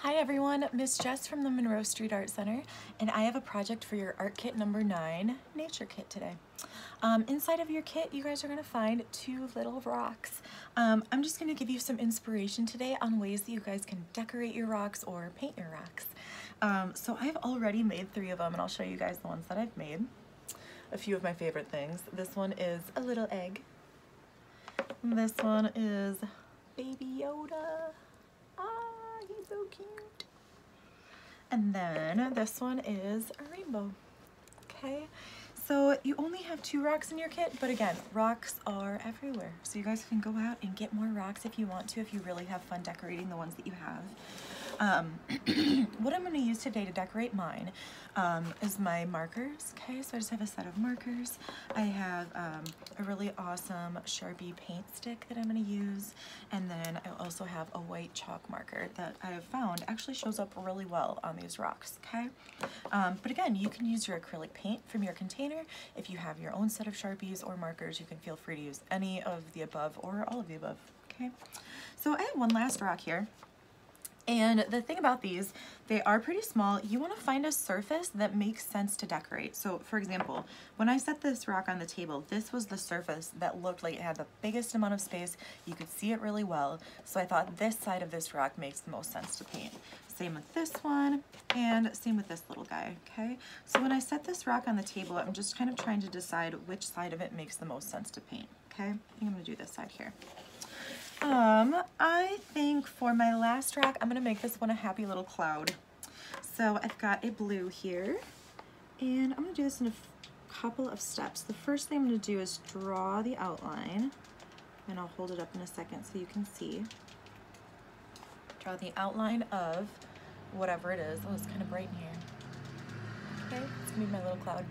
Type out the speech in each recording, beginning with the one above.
Hi everyone, Miss Jess from the Monroe Street Art Center, and I have a project for your art kit number 9, nature kit today. Inside of your kit, you guys are going to find 2 little rocks. I'm just going to give you some inspiration today on ways that you guys can decorate your rocks or paint your rocks. So I've already made 3 of them, and I'll show you guys the ones that I've made. A few of my favorite things. This one is a little egg. This one is Baby Yoda. He's so cute. And then this one is a rainbow. Okay, so you only have 2 rocks in your kit, but again, rocks are everywhere. So you guys can go out and get more rocks if you want to, if you really have fun decorating the ones that you have. What I'm going to use today to decorate mine is my markers. Okay, so I just have a set of markers. I have a really awesome Sharpie paint stick that I'm going to use, and then I also have a white chalk marker that I have found actually shows up really well on these rocks. Okay, but again, you can use your acrylic paint from your container. If you have your own set of Sharpies or markers, you can feel free to use any of the above or all of the above. Okay, so I have one last rock here. And the thing about these, they are pretty small. You want to find a surface that makes sense to decorate. So for example, when I set this rock on the table, this was the surface that looked like it had the biggest amount of space. You could see it really well. So I thought this side of this rock makes the most sense to paint. Same with this one, and same with this little guy, okay? So when I set this rock on the table, I'm just kind of trying to decide which side of it makes the most sense to paint, okay? I think I'm gonna do this side here. I think for my last rock, I'm gonna make this one a happy little cloud. So I've got a blue here, and I'm gonna do this in a couple of steps. The first thing I'm gonna do is draw the outline, and I'll hold it up in a second so you can see. Draw the outline of whatever it is. Oh, it's kind of bright in here. Okay, it's gonna be my little cloud.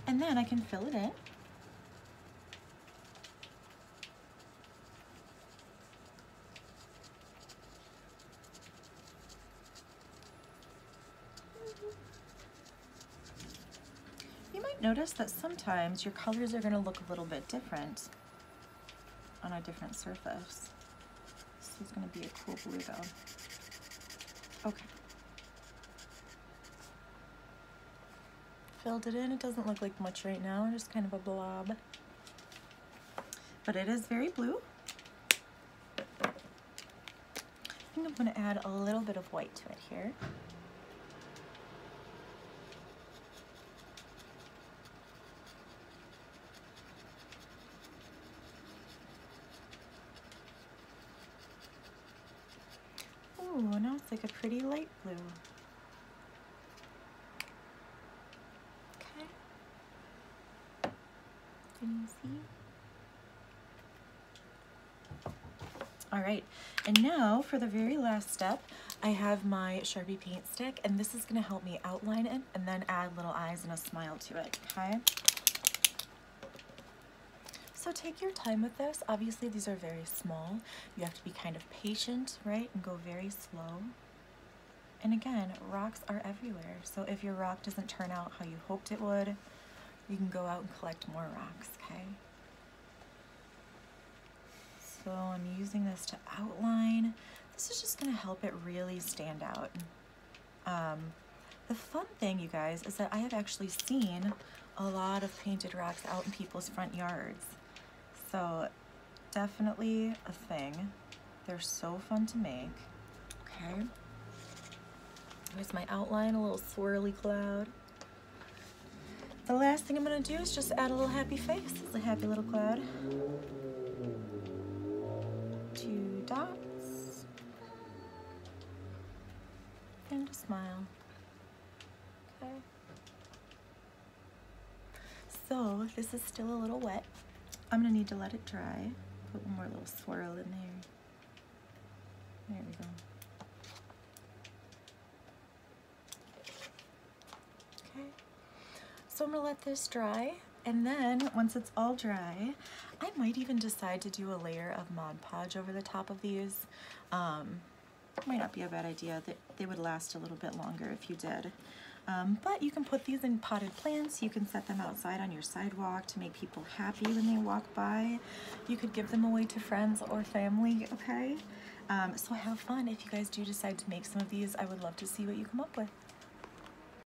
And then I can fill it in. Notice that sometimes your colors are going to look a little bit different on a different surface. This is going to be a cool blue though. Okay. Filled it in. It doesn't look like much right now, just kind of a blob. But it is very blue. I think I'm going to add a little bit of white to it here. Ooh, now it's like a pretty light blue. Okay. Can you see? All right, and now for the very last step, I have my Sharpie paint stick, and this is gonna help me outline it and then add little eyes and a smile to it, okay? So take your time with this. Obviously, these are very small. You have to be kind of patient, right? And go very slow. And again, rocks are everywhere. So if your rock doesn't turn out how you hoped it would, you can go out and collect more rocks, okay? So I'm using this to outline. This is just gonna help it really stand out. The fun thing, you guys, is that I have actually seen a lot of painted rocks out in people's front yards. So definitely a thing. They're so fun to make. Okay. Here's my outline, a little swirly cloud. The last thing I'm gonna do is just add a little happy face. It's a happy little cloud. 2 dots. And a smile. Okay. So this is still a little wet. I'm gonna need to let it dry. Put one more little swirl in there. There we go. Okay. So I'm gonna let this dry, and then once it's all dry, I might even decide to do a layer of Mod Podge over the top of these. Might not be a bad idea. They would last a little bit longer if you did. But you can put these in potted plants. You can set them outside on your sidewalk to make people happy when they walk by. You could give them away to friends or family, okay? So have fun if you guys do decide to make some of these. I would love to see what you come up with.